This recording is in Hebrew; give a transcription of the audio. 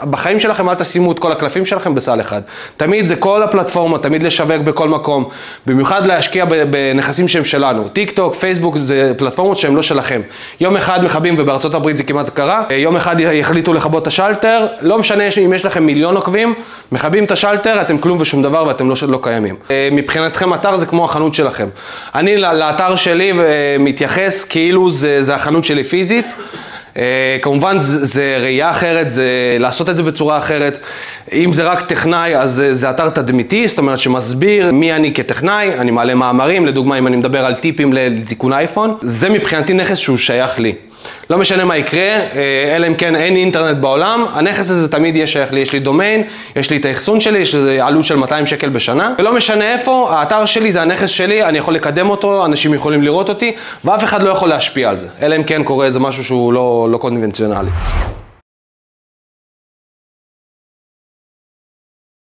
בחיים שלכם אל תשימו את כל הקלפים שלכם בסל אחד. תמיד זה כל הפלטפורמה, תמיד לשווק בכל מקום. במיוחד להשקיע בנכסים שהם שלנו. טיק טוק, פייסבוק זה פלטפורמות שהם לא שלכם. יום אחד מכבים, ובארצות הברית זה כמעט קרה, יום אחד יחליטו לכבות את השלטר, לא משנה אם יש לכם מיליון עוקבים, מכבים את השלטר, אתם כלום ושום דבר ואתם לא קיימים. מבחינתכם אתר זה כמו החנות שלכם. אני לאתר שלי מתייחס כאילו זה החנות שלי פיזית. כמובן זה ראייה אחרת, זה לעשות את זה בצורה אחרת. אם זה רק טכנאי, אז זה אתר תדמיתי, זאת אומרת שמסביר מי אני כטכנאי, אני מעלה מאמרים, לדוגמה אם אני מדבר על טיפים לתיקון אייפון, זה מבחינתי נכס שהוא שייך לי. לא משנה מה יקרה, אלא אם כן אין אינטרנט בעולם, הנכס הזה תמיד יהיה שייך לי, יש לי דומיין, יש לי את האחסון שלי, יש לי עלות של 200 שקל בשנה, ולא משנה איפה, האתר שלי זה הנכס שלי, אני יכול לקדם אותו, אנשים יכולים לראות אותי, ואף אחד לא יכול להשפיע על זה, אלא אם כן קורה איזה משהו שהוא לא קונבנציונלי.